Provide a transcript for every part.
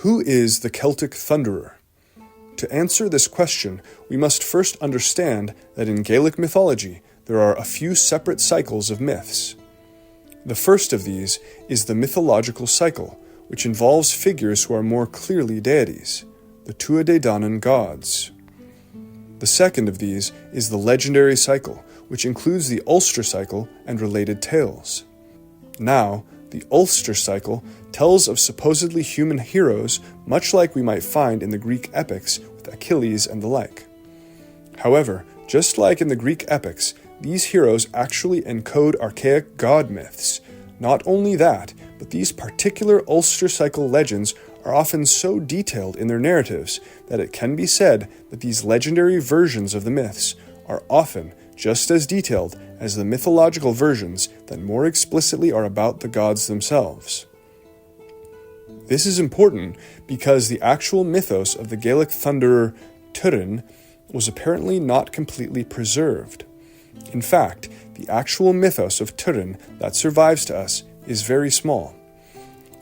Who is the Celtic thunderer? To answer this question, we must first understand that in Gaelic mythology there are a few separate cycles of myths. The first of these is the mythological cycle, which involves figures who are more clearly deities, the Tuatha gods. The second of these is the legendary cycle, which includes the Ulster cycle and related tales. Now, the Ulster cycle tells of supposedly human heroes, much like we might find in the Greek epics with Achilles and the like. However, just like in the Greek epics, these heroes actually encode archaic god myths. Not only that, but these particular Ulster cycle legends are often so detailed in their narratives that it can be said that these legendary versions of the myths are often just as detailed as the mythological versions that more explicitly are about the gods themselves. This is important because the actual mythos of the Gaelic thunderer Turin was apparently not completely preserved. In fact, the actual mythos of Turin that survives to us is very small.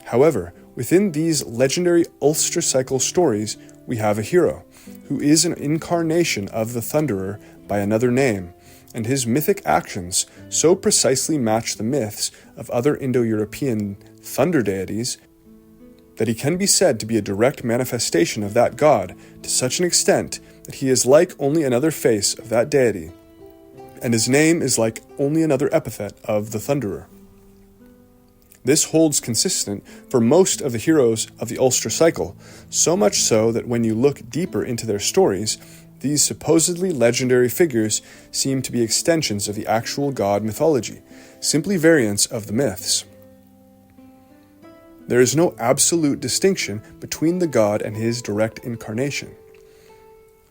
However, within these legendary Ulster cycle stories, we have a hero, who is an incarnation of the thunderer by another name, and his mythic actions so precisely match the myths of other Indo-European thunder deities that he can be said to be a direct manifestation of that god to such an extent that he is like only another face of that deity, and his name is like only another epithet of the thunderer. This holds consistent for most of the heroes of the Ulster cycle, so much so that when you look deeper into their stories, these supposedly legendary figures seem to be extensions of the actual god mythology, simply variants of the myths. There is no absolute distinction between the god and his direct incarnation.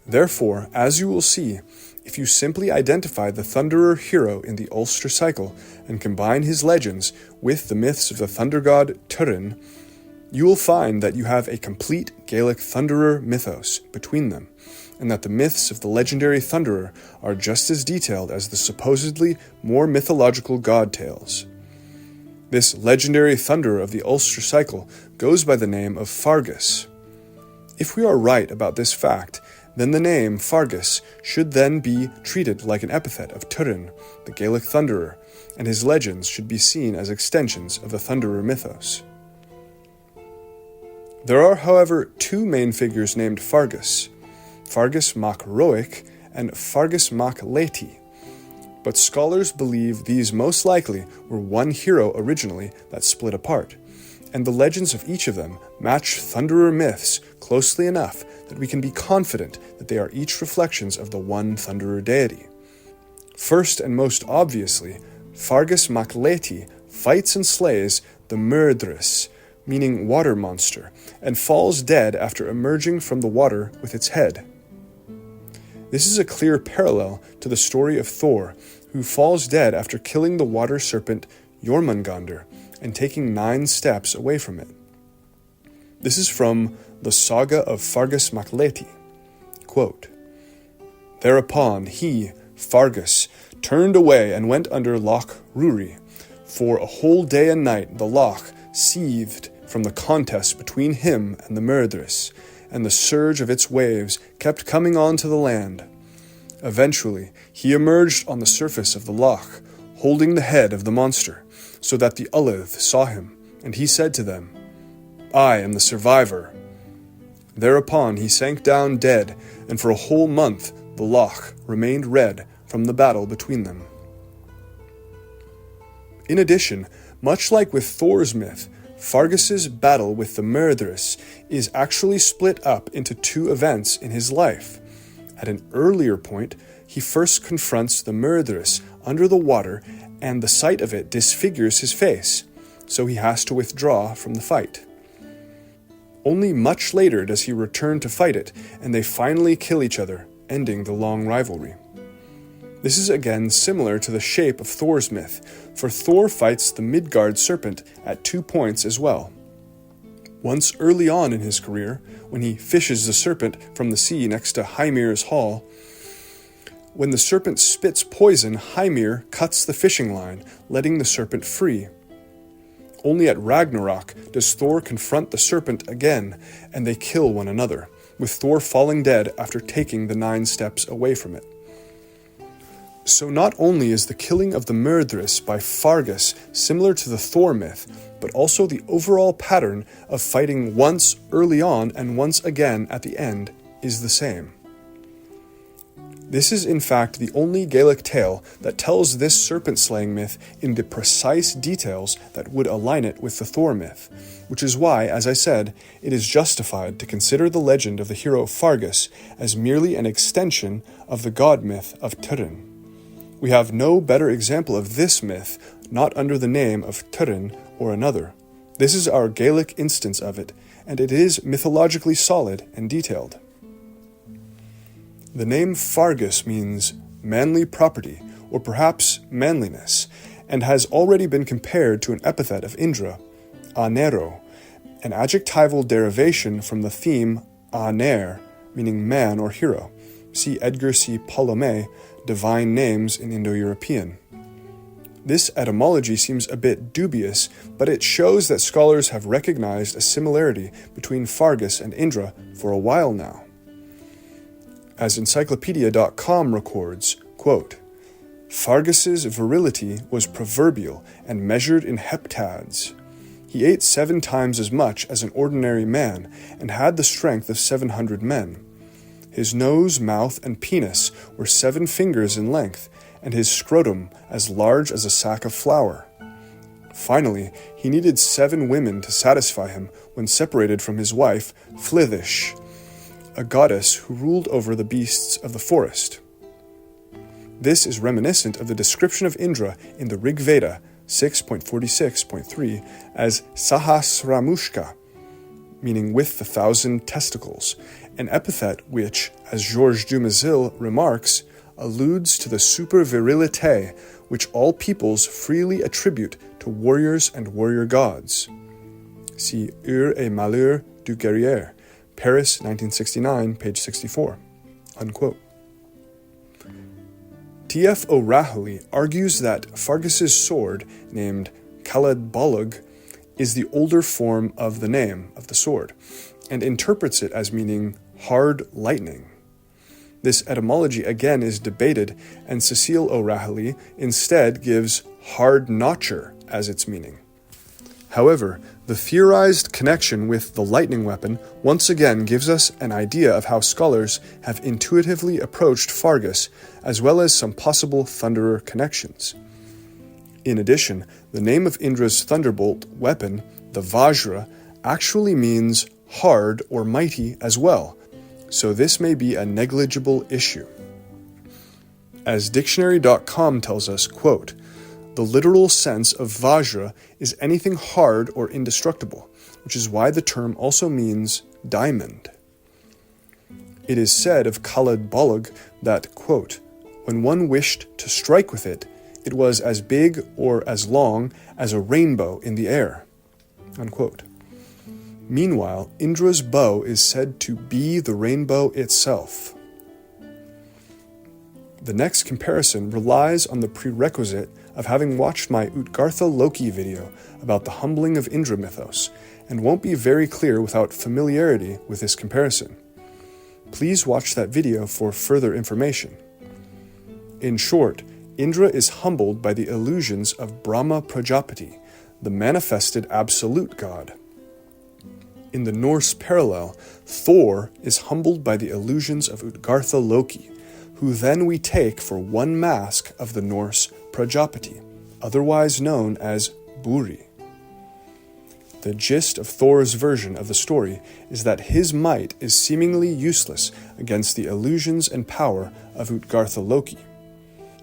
Therefore, as you will see, if you simply identify the thunderer hero in the Ulster cycle and combine his legends with the myths of the thunder god Turin, you will find that you have a complete Gaelic thunderer mythos between them, and that the myths of the legendary thunderer are just as detailed as the supposedly more mythological god tales. This legendary thunderer of the Ulster cycle goes by the name of Fergus. If we are right about this fact, then the name Fergus should then be treated like an epithet of Turin, the Gaelic thunderer, and his legends should be seen as extensions of the thunderer mythos. There are, however, two main figures named Fergus, Fergus mac Roic and Fergus mac Leti, but scholars believe these most likely were one hero originally that split apart, and the legends of each of them match thunderer myths closely enough that we can be confident that they are each reflections of the one thunderer deity. First and most obviously, Fergus mac Leti fights and slays the murderess, meaning water monster, and falls dead after emerging from the water with its head. This is a clear parallel to the story of Thor, who falls dead after killing the water serpent Jormungandr and taking 9 steps away from it. This is from the Saga of Fergus mac Leti. Quote, "Thereupon he, Fergus, turned away and went under Loch Ruri. For a whole day and night the loch seethed from the contest between him and the murderess, and the surge of its waves kept coming on to the land. Eventually he emerged on the surface of the loch, holding the head of the monster, so that the Ullith saw him, and he said to them, 'I am the survivor.' Thereupon he sank down dead, and for a whole month the loch remained red from the battle between them." In addition, much like with Thor's myth, Fergus's battle with the murderess is actually split up into 2 events in his life. At an earlier point, he first confronts the murderess under the water, and the sight of it disfigures his face, so he has to withdraw from the fight. Only much later does he return to fight it, and they finally kill each other, ending the long rivalry. This is again similar to the shape of Thor's myth, for Thor fights the Midgard serpent at 2 points as well. Once early on in his career, when he fishes the serpent from the sea next to Hymir's hall, when the serpent spits poison, Hymir cuts the fishing line, letting the serpent free. Only at Ragnarok does Thor confront the serpent again, and they kill one another, with Thor falling dead after taking the 9 steps away from it. So not only is the killing of the Myrddris by Fergus similar to the Thor myth, but also the overall pattern of fighting once early on and once again at the end is the same. This is in fact the only Gaelic tale that tells this serpent-slaying myth in the precise details that would align it with the Thor myth, which is why, as I said, it is justified to consider the legend of the hero Fergus as merely an extension of the god myth of Turin. We have no better example of this myth, not under the name of Turin or another. This is our Gaelic instance of it, and it is mythologically solid and detailed. The name Fergus means manly property, or perhaps manliness, and has already been compared to an epithet of Indra, anero, an adjectival derivation from the theme aner, meaning man or hero. See Edgar C. Palomet, Divine Names in Indo-European. This etymology seems a bit dubious, but it shows that scholars have recognized a similarity between Fergus and Indra for a while now. As Encyclopedia.com records, quote, Fergus's virility was proverbial and measured in heptads. He ate 7 times as much as an ordinary man and had the strength of 700 men. His nose, mouth, and penis were 7 fingers in length, and his scrotum as large as a sack of flour. Finally, he needed 7 women to satisfy him when separated from his wife, Flithish, a goddess who ruled over the beasts of the forest. This is reminiscent of the description of Indra in the Rig Veda 6.46.3 as Sahasramushka, meaning with the 1,000 testicles, an epithet which, as Georges Dumézil remarks, alludes to the supervirilité which all peoples freely attribute to warriors and warrior gods. See Ur et Malheur du Guerrier, Paris, 1969, page 64. Unquote. T.F. O'Rahilly argues that Fergus's sword, named Caled Bolug, is the older form of the name of the sword, and interprets it as meaning hard lightning. This etymology again is debated, and Cecile O'Rahilly instead gives hard notcher as its meaning. However, the theorized connection with the lightning weapon once again gives us an idea of how scholars have intuitively approached Fergus, as well as some possible thunderer connections. In addition, the name of Indra's thunderbolt weapon, the Vajra, actually means hard or mighty as well, so this may be a negligible issue. As Dictionary.com tells us, quote, the literal sense of Vajra is anything hard or indestructible, which is why the term also means diamond. It is said of Caled Bolug that, quote, when one wished to strike with it, it was as big or as long as a rainbow in the air. Unquote. Meanwhile, Indra's bow is said to be the rainbow itself. The next comparison relies on the prerequisite of having watched my Utgartha Loki video about the humbling of Indra mythos, and won't be very clear without familiarity with this comparison. Please watch that video for further information. In short, Indra is humbled by the illusions of Brahma Prajapati, the manifested absolute god. In the Norse parallel, Thor is humbled by the illusions of Utgartha Loki, who then we take for one mask of the Norse Prajapati, otherwise known as Buri. The gist of Thor's version of the story is that his might is seemingly useless against the illusions and power of Utgartha Loki.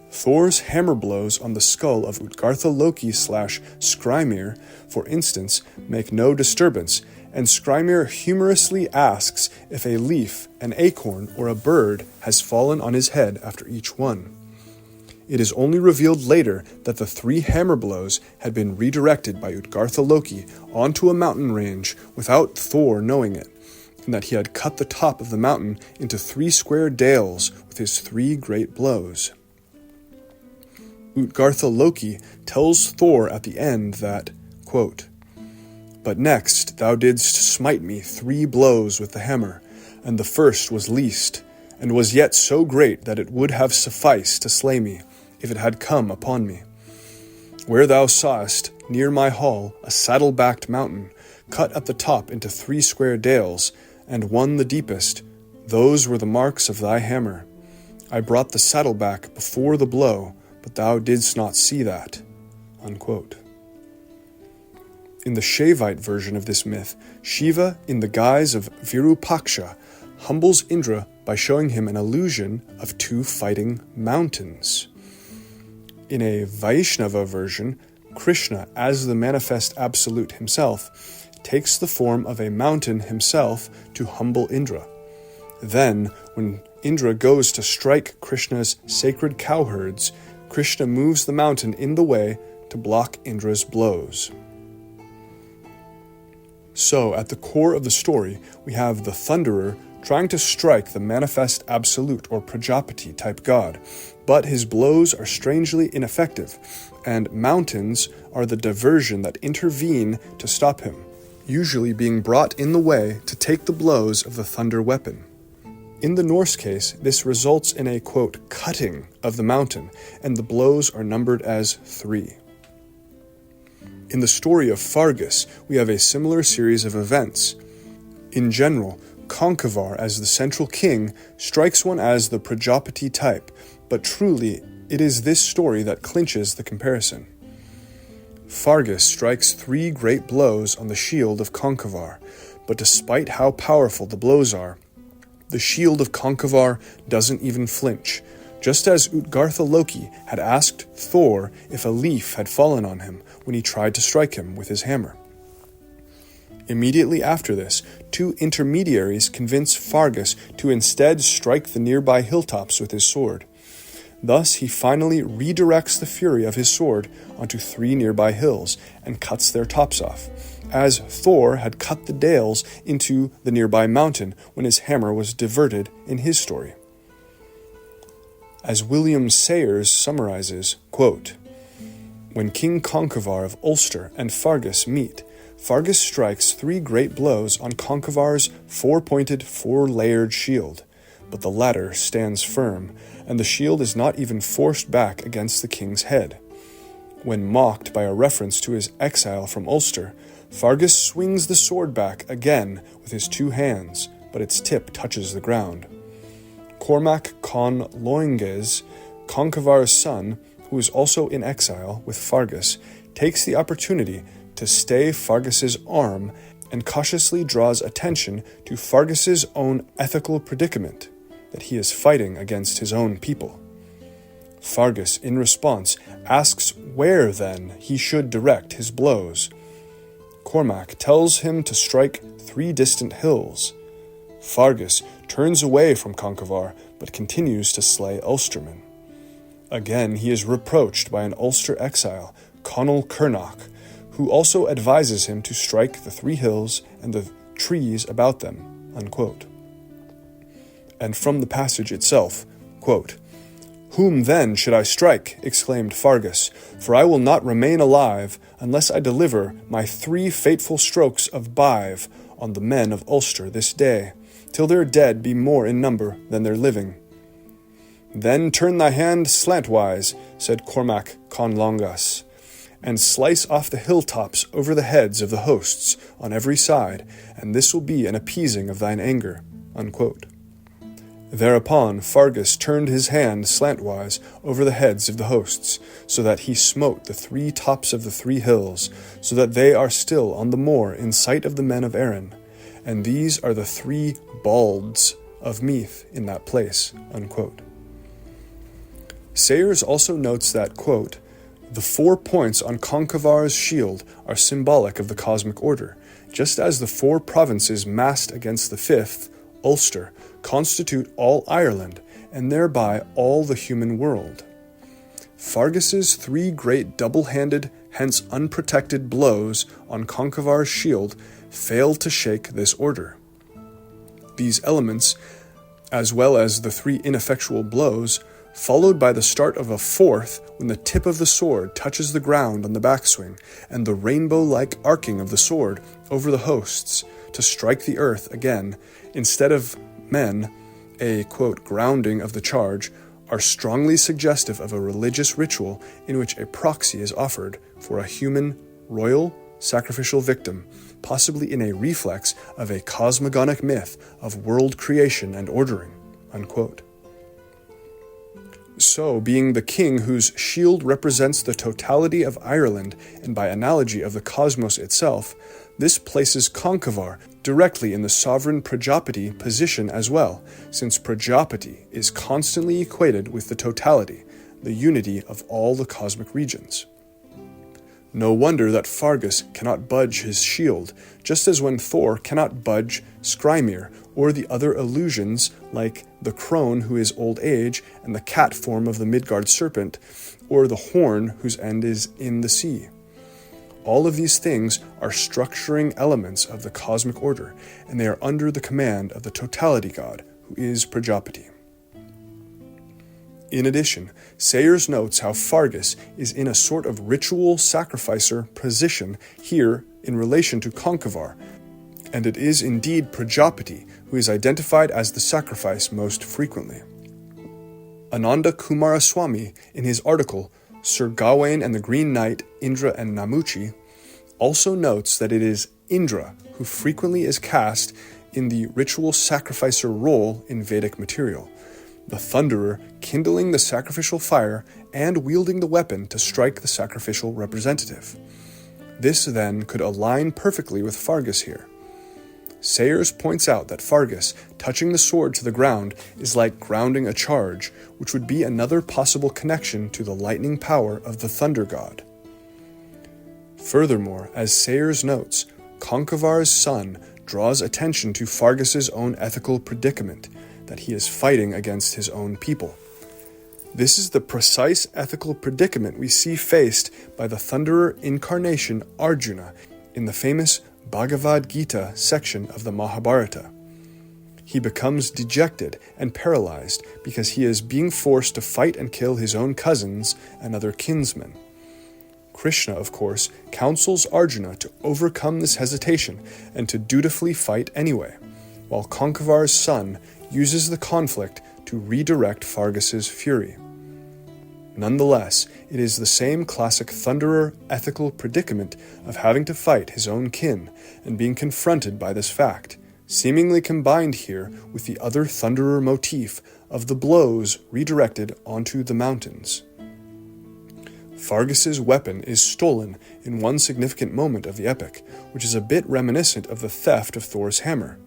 Thor's hammer blows on the skull of Utgartha Loki / Skrymir, for instance, make no disturbance, and Skrymir humorously asks if a leaf, an acorn, or a bird has fallen on his head after each one. It is only revealed later that the 3 hammer blows had been redirected by Utgartha Loki onto a mountain range without Thor knowing it, and that he had cut the top of the mountain into 3 square dales with his 3 great blows. Utgartha Loki tells Thor at the end that, quote, But next thou didst smite me 3 blows with the hammer, and the first was least, and was yet so great that it would have sufficed to slay me, if it had come upon me. Where thou sawest, near my hall, a saddle-backed mountain, cut at the top into 3 square dales, and one the deepest, those were the marks of thy hammer. I brought the saddle-back before the blow, but thou didst not see that." Unquote. In the Shaivite version of this myth, Shiva, in the guise of Virupaksha, humbles Indra by showing him an illusion of 2 fighting mountains. In a Vaishnava version, Krishna, as the manifest absolute himself, takes the form of a mountain himself to humble Indra. Then, when Indra goes to strike Krishna's sacred cowherds, Krishna moves the mountain in the way to block Indra's blows. So, at the core of the story, we have the Thunderer trying to strike the manifest absolute or Prajapati type god, but his blows are strangely ineffective, and mountains are the diversion that intervene to stop him, usually being brought in the way to take the blows of the thunder weapon. In the Norse case, this results in a, quote, cutting of the mountain, and the blows are numbered as 3. In the story of Fergus, we have a similar series of events. In general, Conchobar, as the central king, strikes one as the Prajapati type, but truly, it is this story that clinches the comparison. Fergus strikes 3 great blows on the shield of Conchobar, but despite how powerful the blows are, the shield of Conchobar doesn't even flinch, just as Utgartha Loki had asked Thor if a leaf had fallen on him when he tried to strike him with his hammer. Immediately after this, 2 intermediaries convince Fergus to instead strike the nearby hilltops with his sword. Thus, he finally redirects the fury of his sword onto 3 nearby hills and cuts their tops off, as Thor had cut the dales into the nearby mountain when his hammer was diverted in his story. As William Sayers summarizes, quote, "When King Conchobar of Ulster and Fergus meet, Fergus strikes 3 great blows on Conchobar's 4-pointed, 4-layered shield, but the latter stands firm, and the shield is not even forced back against the king's head. When mocked by a reference to his exile from Ulster, Fergus swings the sword back again with his 2 hands, but its tip touches the ground. Cormac con Loinges, Conchobar's son, who is also in exile with Fergus, takes the opportunity to stay Fergus's arm and cautiously draws attention to Fergus's own ethical predicament, that he is fighting against his own people. Fergus, in response, asks where, then, he should direct his blows. Cormac tells him to strike 3 distant hills. Fergus turns away from Conchobar, but continues to slay Ulstermen. Again, he is reproached by an Ulster exile, Conall Cernach, who also advises him to strike the 3 hills and the trees about them." Unquote. And from the passage itself, quote, "Whom then should I strike?" exclaimed Fergus, "for I will not remain alive unless I deliver my 3 fateful strokes of bive on the men of Ulster this day, till their dead be more in number than their living." "Then turn thy hand slantwise," said Cormac con Longas, "and slice off the hilltops over the heads of the hosts on every side, and this will be an appeasing of thine anger." Unquote. Thereupon Fergus turned his hand slantwise over the heads of the hosts, so that he smote the 3 tops of the 3 hills, so that they are still on the moor in sight of the men of Erin, and these are the 3 balds of Meath in that place. Unquote. Sayers also notes that, quote, "The 4 points on Conchobar's shield are symbolic of the cosmic order, just as the 4 provinces massed against the 5th, Ulster, constitute all Ireland, and thereby all the human world. Fergus's 3 great double-handed, hence unprotected blows on Conchobar's shield failed to shake this order. These elements, as well as the 3 ineffectual blows, followed by the start of a fourth when the tip of the sword touches the ground on the backswing, and the rainbow-like arcing of the sword over the hosts to strike the earth again, instead of men, a, quote, grounding of the charge, are strongly suggestive of a religious ritual in which a proxy is offered for a human, royal, sacrificial victim, possibly in a reflex of a cosmogonic myth of world creation and ordering, unquote. So, being the king whose shield represents the totality of Ireland and by analogy of the cosmos itself, this places Conchobar directly in the sovereign Prajapati position as well, since Prajapati is constantly equated with the totality, the unity of all the cosmic regions. No wonder that Fergus cannot budge his shield, just as when Thor cannot budge Skrymir, or the other illusions like the crone who is old age, and the cat form of the Midgard serpent, or the horn whose end is in the sea. All of these things are structuring elements of the cosmic order, and they are under the command of the totality god, who is Prajapati. In addition, Sayers notes how Fergus is in a sort of ritual sacrificer position here in relation to Conchobar, and it is indeed Prajapati who is identified as the sacrifice most frequently. Ananda Kumaraswamy, in his article Sir Gawain and the Green Knight, Indra and Namuchi, also notes that it is Indra who frequently is cast in the ritual sacrificer role in Vedic material, the thunderer kindling the sacrificial fire and wielding the weapon to strike the sacrificial representative. This then could align perfectly with Fergus here. Sayers points out that Fergus touching the sword to the ground is like grounding a charge, which would be another possible connection to the lightning power of the thunder god. Furthermore, as Sayers notes, Conchobar's son draws attention to Fergus's own ethical predicament, that he is fighting against his own people. This is the precise ethical predicament we see faced by the thunderer incarnation Arjuna in the famous Bhagavad Gita section of the Mahabharata. He becomes dejected and paralyzed because he is being forced to fight and kill his own cousins and other kinsmen. Krishna, of course, counsels Arjuna to overcome this hesitation and to dutifully fight anyway, while Conchobar's son uses the conflict to redirect Fergus's fury. Nonetheless, it is the same classic thunderer ethical predicament of having to fight his own kin and being confronted by this fact, seemingly combined here with the other thunderer motif of the blows redirected onto the mountains. Fergus's weapon is stolen in one significant moment of the epic, which is a bit reminiscent of the theft of Thor's hammer.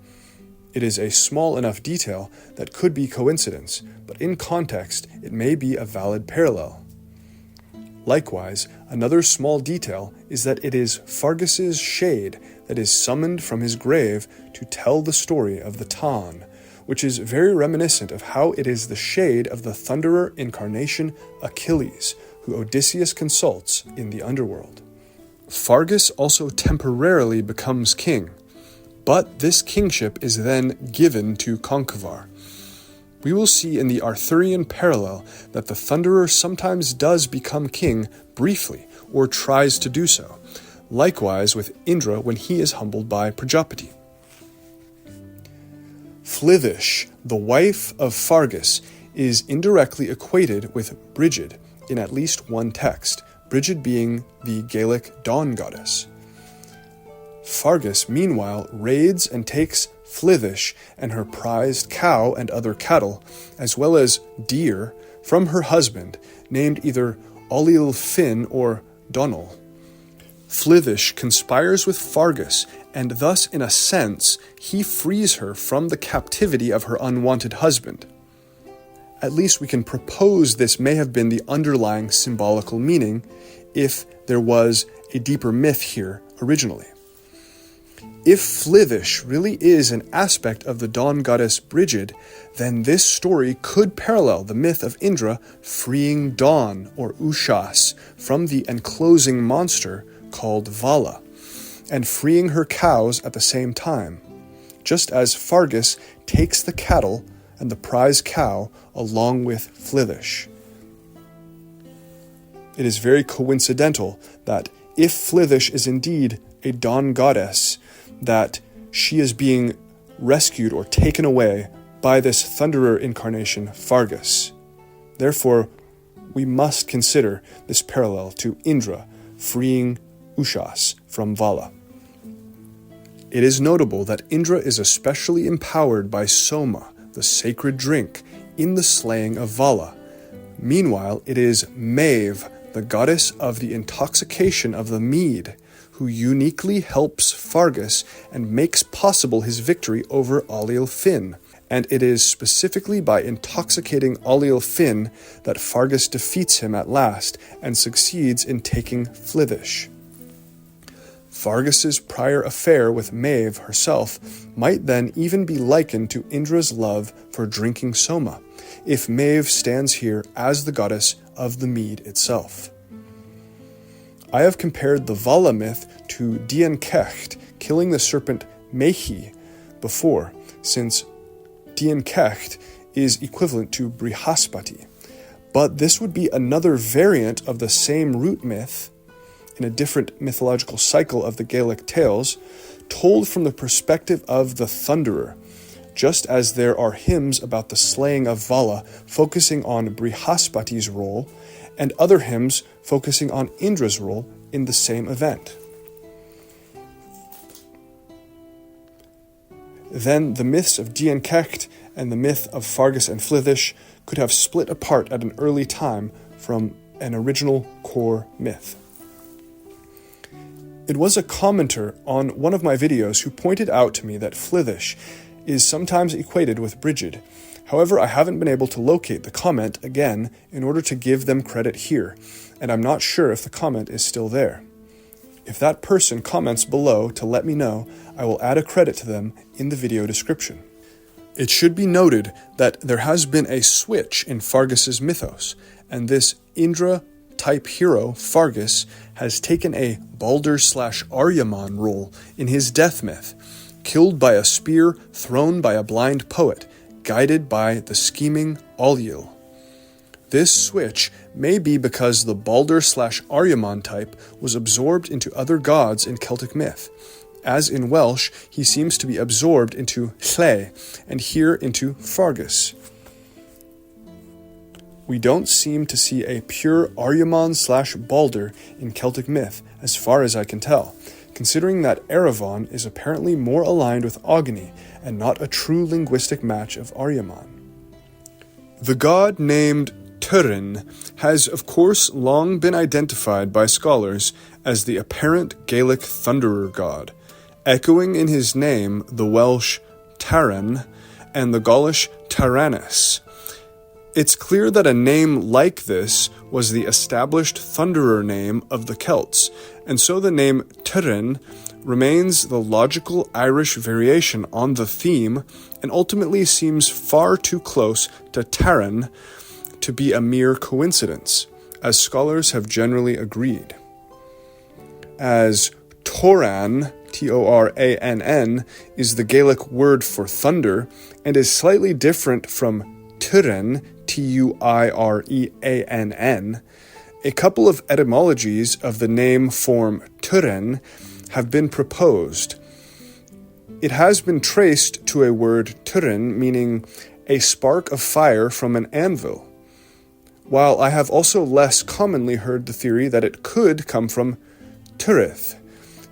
It is a small enough detail that could be coincidence, but in context it may be a valid parallel. Likewise, another small detail is that it is Fergus's shade that is summoned from his grave to tell the story of the Tan, which is very reminiscent of how it is the shade of the thunderer incarnation Achilles, who Odysseus consults in the underworld. Fergus also temporarily becomes king, but this kingship is then given to Conchobar. We will see in the Arthurian parallel that the thunderer sometimes does become king briefly, or tries to do so, likewise with Indra when he is humbled by Prajapati. Flithish, the wife of Fergus, is indirectly equated with Brigid in at least one text, Brigid being the Gaelic dawn goddess. Fergus, meanwhile, raids and takes Flithish and her prized cow and other cattle, as well as deer, from her husband, named either Olil Finn or Donal. Flithish conspires with Fergus, and thus, in a sense, he frees her from the captivity of her unwanted husband. At least we can propose this may have been the underlying symbolical meaning, if there was a deeper myth here originally. If Flithish really is an aspect of the dawn goddess Brigid, then this story could parallel the myth of Indra freeing Dawn, or Ushas, from the enclosing monster called Vala, and freeing her cows at the same time, just as Fergus takes the cattle and the prize cow along with Flithish. It is very coincidental that if Flithish is indeed a dawn goddess, that she is being rescued or taken away by this thunderer incarnation, Fergus. Therefore, we must consider this parallel to Indra freeing Ushas from Vala. It is notable that Indra is especially empowered by Soma, the sacred drink, in the slaying of Vala. Meanwhile, it is Maeve, the goddess of the intoxication of the mead, who uniquely helps Fergus and makes possible his victory over Ailill Finn. And it is specifically by intoxicating Ailill Finn that Fergus defeats him at last and succeeds in taking Flithish. Fergus's prior affair with Maeve herself might then even be likened to Indra's love for drinking Soma, if Maeve stands here as the goddess of the mead itself. I have compared the Vala myth to Dian Cecht killing the serpent Mehi before, since Dian Cecht is equivalent to Brihaspati. But this would be another variant of the same root myth, in a different mythological cycle of the Gaelic tales, told from the perspective of the Thunderer, just as there are hymns about the slaying of Vala focusing on Brihaspati's role, and other hymns focusing on Indra's role in the same event. Then the myths of Dian Cecht and the myth of Fergus and Flithish could have split apart at an early time from an original core myth. It was a commenter on one of my videos who pointed out to me that Flithish is sometimes equated with Brigid. However, I haven't been able to locate the comment again in order to give them credit here, and I'm not sure if the comment is still there. If that person comments below to let me know, I will add a credit to them in the video description. It should be noted that there has been a switch in Fergus's mythos, and this Indra-type hero, Fergus, has taken a Balder/Aryaman role in his death myth, killed by a spear thrown by a blind poet, guided by the scheming Ailill. This switch may be because the Balder/Aryaman type was absorbed into other gods in Celtic myth. As in Welsh, he seems to be absorbed into Lle, and here into Fergus. We don't seem to see a pure Aryaman/Balder in Celtic myth, as far as I can tell, considering that Erevan is apparently more aligned with Ogni, and not a true linguistic match of Aryaman. The god named Turin has, of course, long been identified by scholars as the apparent Gaelic thunderer god, echoing in his name the Welsh Taran and the Gaulish Taranis. It's clear that a name like this was the established thunderer name of the Celts, and so the name Turin remains the logical Irish variation on the theme and ultimately seems far too close to Taran to be a mere coincidence, as scholars have generally agreed. As Toran, Torann, is the Gaelic word for thunder and is slightly different from Turin, Tuireann, a couple of etymologies of the name form Turin have been proposed. It has been traced to a word Turin meaning a spark of fire from an anvil, while I have also less commonly heard the theory that it could come from Turith,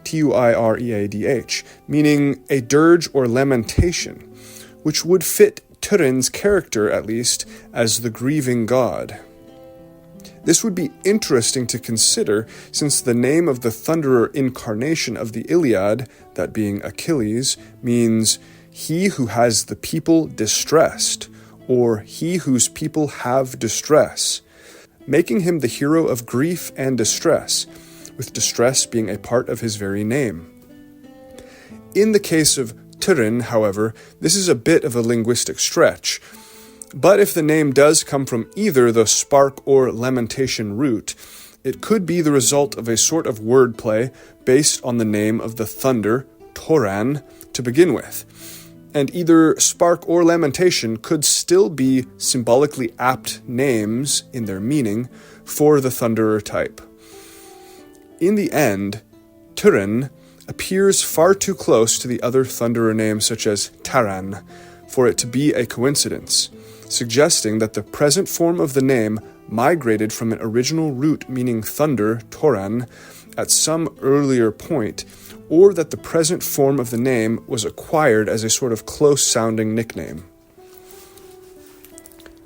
Tuireadh, meaning a dirge or lamentation, which would fit Turin's character, at least, as the grieving god. This would be interesting to consider, since the name of the thunderer incarnation of the Iliad, that being Achilles, means he who has the people distressed, or he whose people have distress, making him the hero of grief and distress, with distress being a part of his very name. In the case of Turin, however, this is a bit of a linguistic stretch, but if the name does come from either the spark or lamentation root, it could be the result of a sort of wordplay based on the name of the thunder, Toran, to begin with. and either spark or lamentation could still be symbolically apt names in their meaning for the thunderer type. In the end, Turin appears far too close to the other thunderer names such as Taran for it to be a coincidence, suggesting that the present form of the name migrated from an original root meaning thunder, Toran, at some earlier point, or that the present form of the name was acquired as a sort of close-sounding nickname.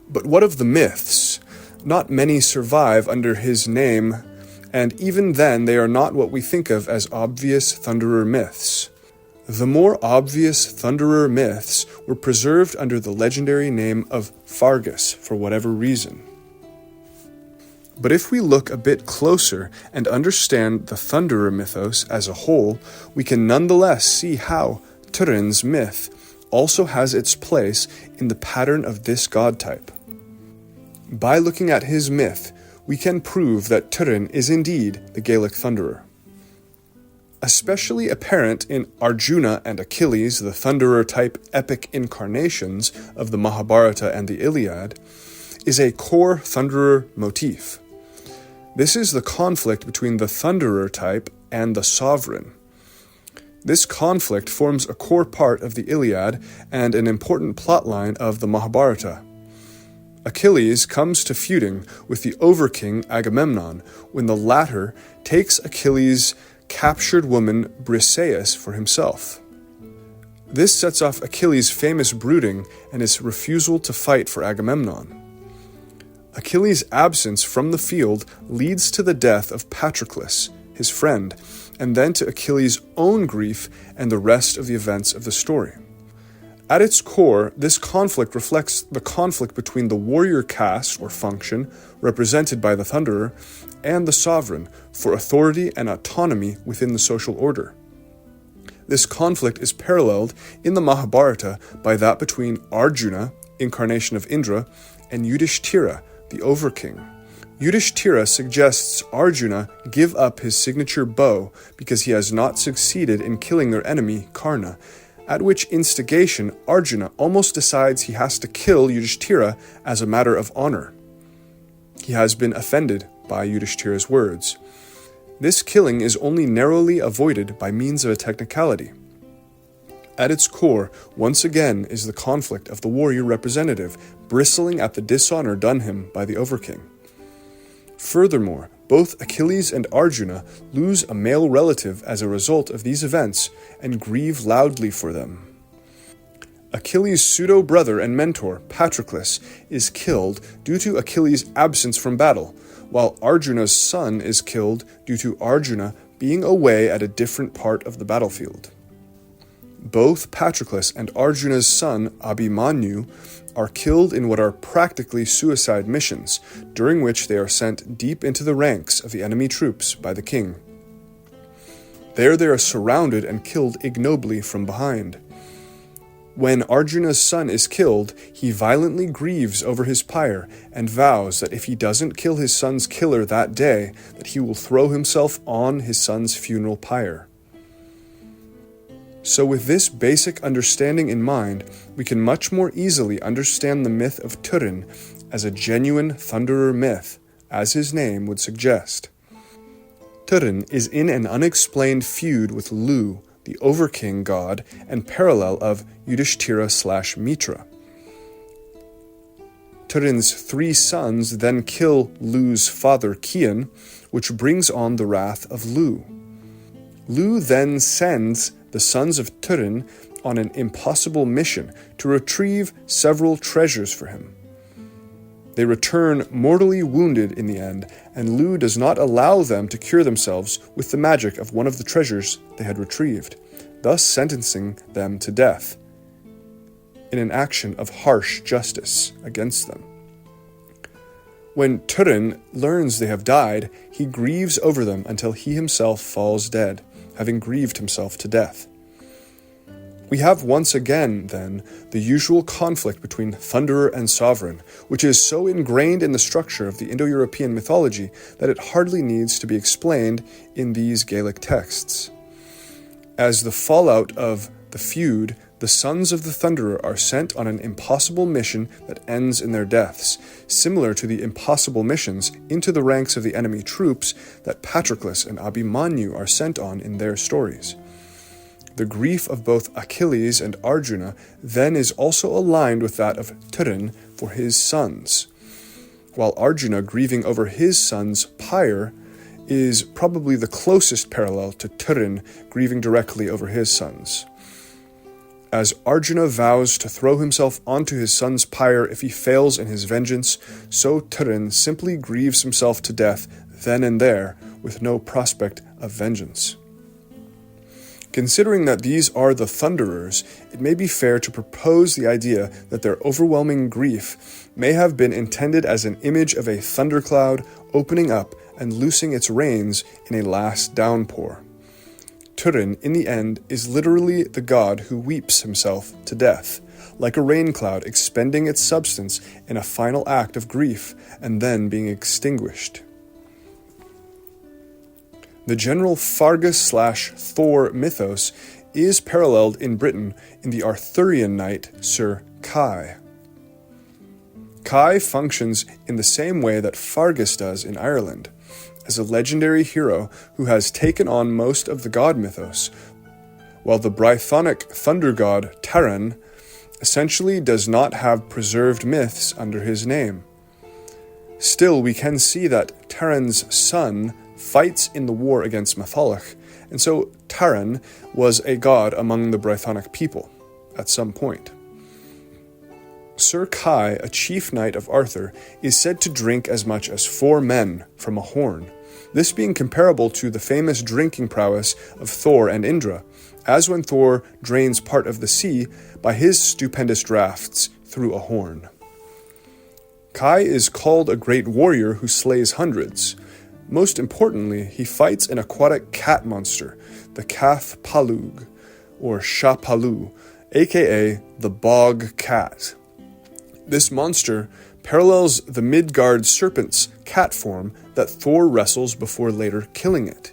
But what of the myths? Not many survive under his name, and even then they are not what we think of as obvious thunderer myths. The more obvious thunderer myths were preserved under the legendary name of Fergus for whatever reason. But if we look a bit closer and understand the thunderer mythos as a whole, we can nonetheless see how Turin's myth also has its place in the pattern of this god type. By looking at his myth, we can prove that Turin is indeed the Gaelic thunderer. Especially apparent in Arjuna and Achilles, the thunderer-type epic incarnations of the Mahabharata and the Iliad, is a core thunderer motif. This is the conflict between the thunderer type and the sovereign. This conflict forms a core part of the Iliad and an important plotline of the Mahabharata. Achilles comes to feuding with the overking Agamemnon when the latter takes Achilles' captured woman Briseis for himself. This sets off Achilles' famous brooding and his refusal to fight for Agamemnon. Achilles' absence from the field leads to the death of Patroclus, his friend, and then to Achilles' own grief and the rest of the events of the story. At its core, this conflict reflects the conflict between the warrior caste or function, represented by the thunderer, and the sovereign for authority and autonomy within the social order. This conflict is paralleled in the Mahabharata by that between Arjuna, incarnation of Indra, and Yudhishthira, the overking. Yudhishthira suggests Arjuna give up his signature bow because he has not succeeded in killing their enemy, Karna, at which instigation Arjuna almost decides he has to kill Yudhishthira as a matter of honor. He has been offended by Yudhishthira's words. This killing is only narrowly avoided by means of a technicality. At its core, once again, is the conflict of the warrior representative, bristling at the dishonor done him by the overking. Furthermore, both Achilles and Arjuna lose a male relative as a result of these events and grieve loudly for them. Achilles' pseudo-brother and mentor, Patroclus, is killed due to Achilles' absence from battle, while Arjuna's son is killed due to Arjuna being away at a different part of the battlefield. Both Patroclus and Arjuna's son, Abhimanyu, are killed in what are practically suicide missions, during which they are sent deep into the ranks of the enemy troops by the king. There they are surrounded and killed ignobly from behind. When Arjuna's son is killed, he violently grieves over his pyre and vows that if he doesn't kill his son's killer that day, that he will throw himself on his son's funeral pyre. So with this basic understanding in mind, we can much more easily understand the myth of Turin as a genuine thunderer myth, as his name would suggest. Turin is in an unexplained feud with Lu, the overking god and parallel of Yudhishthira/Mitra. Turin's 3 sons then kill Lu's father Kian, which brings on the wrath of Lu. Lu then sends the sons of Turin on an impossible mission to retrieve several treasures for him. They return mortally wounded in the end, and Lu does not allow them to cure themselves with the magic of one of the treasures they had retrieved, thus sentencing them to death, in an action of harsh justice against them. When Turin learns they have died, he grieves over them until he himself falls dead, having grieved himself to death. We have once again, then, the usual conflict between thunderer and sovereign, which is so ingrained in the structure of the Indo-European mythology that it hardly needs to be explained in these Gaelic texts. As the fallout of the feud, The sons of the Thunderer are sent on an impossible mission that ends in their deaths, similar to the impossible missions into the ranks of the enemy troops that Patroclus and Abhimanyu are sent on in their stories. The grief of both Achilles and Arjuna then is also aligned with that of Turin for his sons, while Arjuna grieving over his son's pyre is probably the closest parallel to Turin grieving directly over his sons. As Arjuna vows to throw himself onto his son's pyre if he fails in his vengeance, so Turin simply grieves himself to death then and there, with no prospect of vengeance. Considering that these are the Thunderers, it may be fair to propose the idea that their overwhelming grief may have been intended as an image of a thundercloud opening up and loosing its reins in a last downpour. Turin, in the end, is literally the god who weeps himself to death, like a rain cloud expending its substance in a final act of grief and then being extinguished. The general Fergus/Thor mythos is paralleled in Britain in the Arthurian knight Sir Kai. Kai functions in the same way that Fergus does in Ireland, as a legendary hero who has taken on most of the god mythos, while the Brythonic thunder god Taran essentially does not have preserved myths under his name. Still, we can see that Taran's son fights in the war against Matholach, and so Taran was a god among the Brythonic people at some point. Sir Kai, a chief knight of Arthur, is said to drink as much as 4 men from a horn, this being comparable to the famous drinking prowess of Thor and Indra, as when Thor drains part of the sea by his stupendous draughts through a horn. Kai is called a great warrior who slays hundreds. Most importantly, he fights an aquatic cat monster, the Cath Palug, or Shapalu, aka the bog cat. This monster parallels the Midgard serpent's cat form that Thor wrestles before later killing it.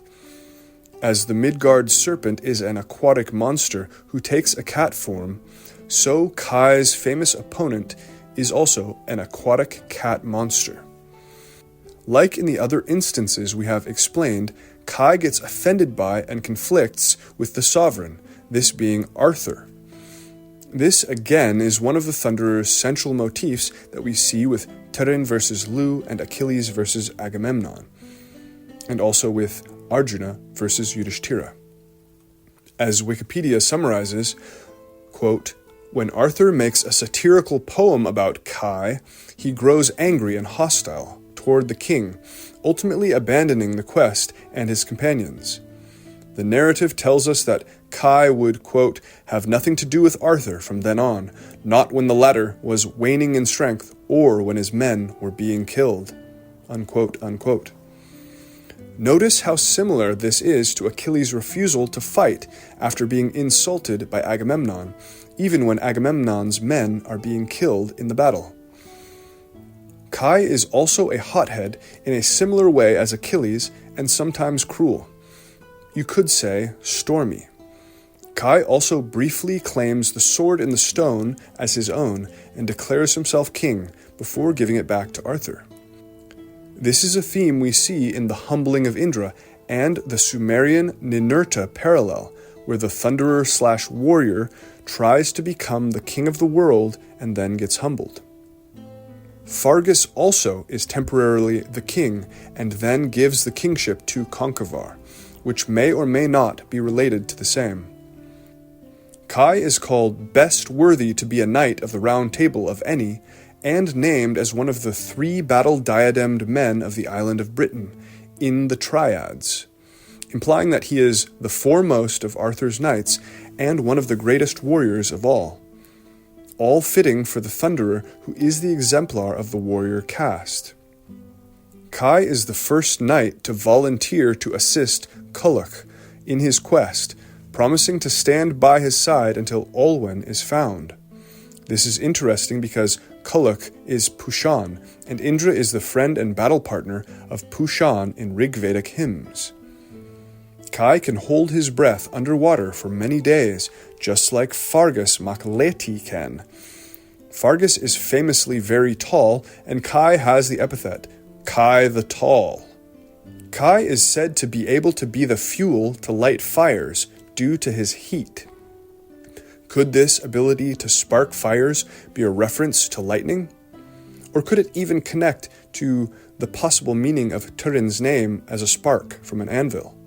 As the Midgard serpent is an aquatic monster who takes a cat form, so Kai's famous opponent is also an aquatic cat monster. Like in the other instances we have explained, Kai gets offended by and conflicts with the sovereign, this being Arthur. This, again, is one of the Thunderer's central motifs that we see with Turin versus Lu and Achilles versus Agamemnon, and also with Arjuna versus Yudhishthira. As Wikipedia summarizes, quote, "When Arthur makes a satirical poem about Kai, he grows angry and hostile toward the king, ultimately abandoning the quest and his companions. The narrative tells us that Kai would, quote, have nothing to do with Arthur from then on, not when the latter was waning in strength or when his men were being killed." Unquote, unquote. Notice how similar this is to Achilles' refusal to fight after being insulted by Agamemnon, even when Agamemnon's men are being killed in the battle. Kai is also a hothead in a similar way as Achilles and sometimes cruel. You could say stormy. Kai also briefly claims the sword in the stone as his own and declares himself king before giving it back to Arthur. This is a theme we see in the humbling of Indra and the Sumerian Ninurta parallel, where the thunderer/warrior tries to become the king of the world and then gets humbled. Fergus also is temporarily the king and then gives the kingship to Conchobar, which may or may not be related to the same. Kai is called best worthy to be a knight of the Round Table of any, and named as one of the 3 battle-diademed men of the island of Britain, in the Triads, implying that he is the foremost of Arthur's knights and one of the greatest warriors of all fitting for the Thunderer who is the exemplar of the warrior caste. Kai is the first knight to volunteer to assist Kulluk in his quest, promising to stand by his side until Olwen is found. This is interesting because Kulluk is Pushan, and Indra is the friend and battle partner of Pushan in Rigvedic hymns. Kai can hold his breath underwater for many days, just like Fergus mac Leti can. Fergus is famously very tall, and Kai has the epithet, Kai the Tall. Kai is said to be able to be the fuel to light fires due to his heat. Could this ability to spark fires be a reference to lightning? Or could it even connect to the possible meaning of Turin's name as a spark from an anvil?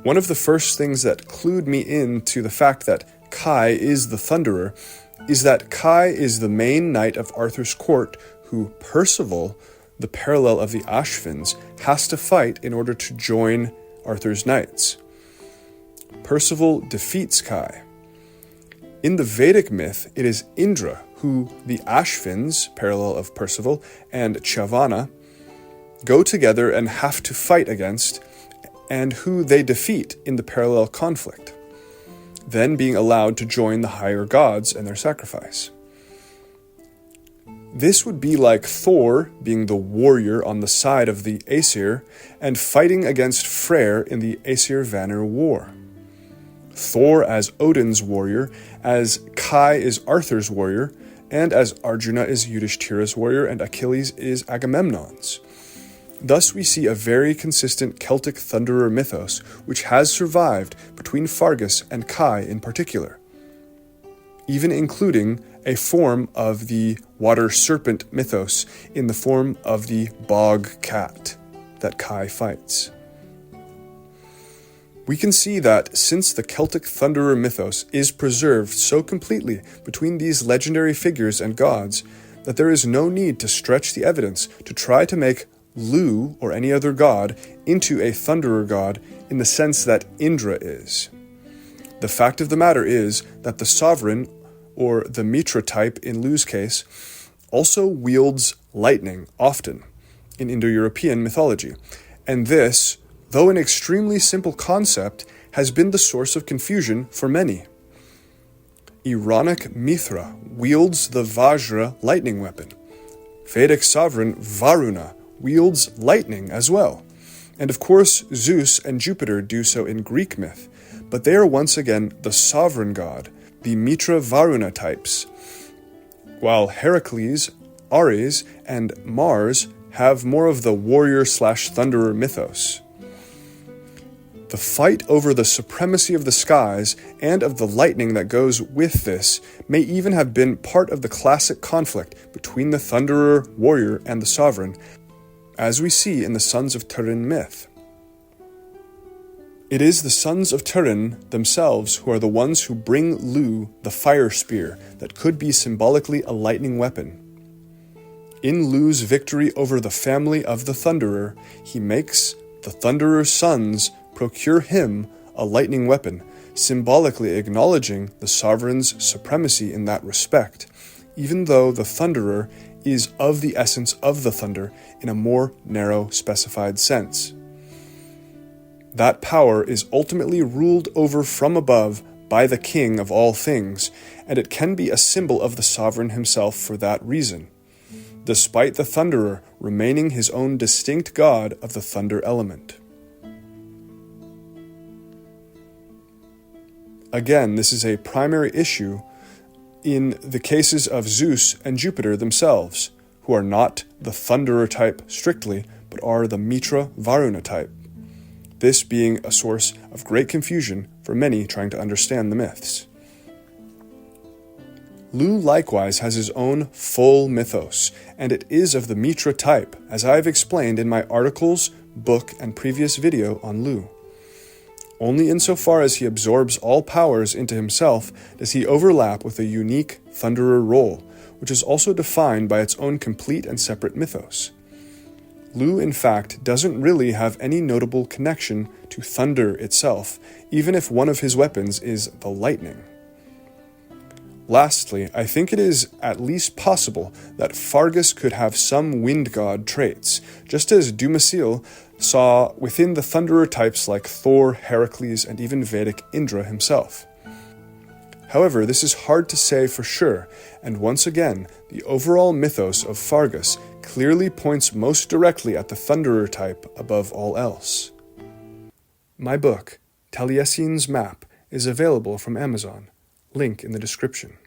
One of the first things that clued me in to the fact that Kai is the Thunderer is that Kai is the main knight of Arthur's court who Percival, the parallel of the Ashvins, has to fight in order to join Arthur's knights. Percival defeats Kai. In the Vedic myth, it is Indra who the Ashvins, parallel of Percival, and Chavana, go together and have to fight against, and who they defeat in the parallel conflict, then being allowed to join the higher gods and their sacrifice. This would be like Thor being the warrior on the side of the Aesir and fighting against Freyr in the Aesir-Vanir War. Thor as Odin's warrior, as Kai is Arthur's warrior, and as Arjuna is Yudhishthira's warrior and Achilles is Agamemnon's. Thus we see a very consistent Celtic Thunderer mythos which has survived between Fergus and Kai in particular, even including a form of the water serpent mythos in the form of the bog cat that Kai fights. We can see that since the Celtic Thunderer mythos is preserved so completely between these legendary figures and gods, that there is no need to stretch the evidence to try to make Lu, or any other god, into a Thunderer god in the sense that Indra is. The fact of the matter is that the sovereign, or the Mitra type in Lu's case, also wields lightning often in Indo-European mythology, and this, though an extremely simple concept, has been the source of confusion for many. Ironic Mithra wields the Vajra lightning weapon. Vedic sovereign Varuna wields lightning as well. And of course, Zeus and Jupiter do so in Greek myth, but they are once again the sovereign god, the Mitra Varuna types, while Heracles, Ares, and Mars have more of the warrior/thunderer mythos. The fight over the supremacy of the skies and of the lightning that goes with this may even have been part of the classic conflict between the thunderer warrior and the sovereign, as we see in the Sons of Turin myth. It is the Sons of Turin themselves who are the ones who bring Lu the fire spear that could be symbolically a lightning weapon. In Lu's victory over the family of the Thunderer, he makes the Thunderer's sons procure him a lightning weapon, symbolically acknowledging the sovereign's supremacy in that respect, even though the Thunderer is of the essence of the thunder in a more narrow specified sense. That power is ultimately ruled over from above by the king of all things, and it can be a symbol of the sovereign himself for that reason, despite the Thunderer remaining his own distinct god of the thunder element. Again, this is a primary issue in the cases of Zeus and Jupiter themselves, who are not the Thunderer type strictly, but are the Mitra Varuna type, this being a source of great confusion for many trying to understand the myths. Lu likewise has his own full mythos, and it is of the Mitra type, as I have explained in my articles, book, and previous video on Lu. Only insofar as he absorbs all powers into himself does he overlap with a unique Thunderer role, which is also defined by its own complete and separate mythos. Lu, in fact, doesn't really have any notable connection to thunder itself, even if one of his weapons is the lightning. Lastly, I think it is at least possible that Fergus could have some wind god traits, just as Dumasil saw within the thunderer types like Thor, Heracles, and even Vedic Indra himself. However, this is hard to say for sure, and once again, the overall mythos of Fergus clearly points most directly at the thunderer type above all else. My book, Taliesin's Map, is available from Amazon. Link in the description.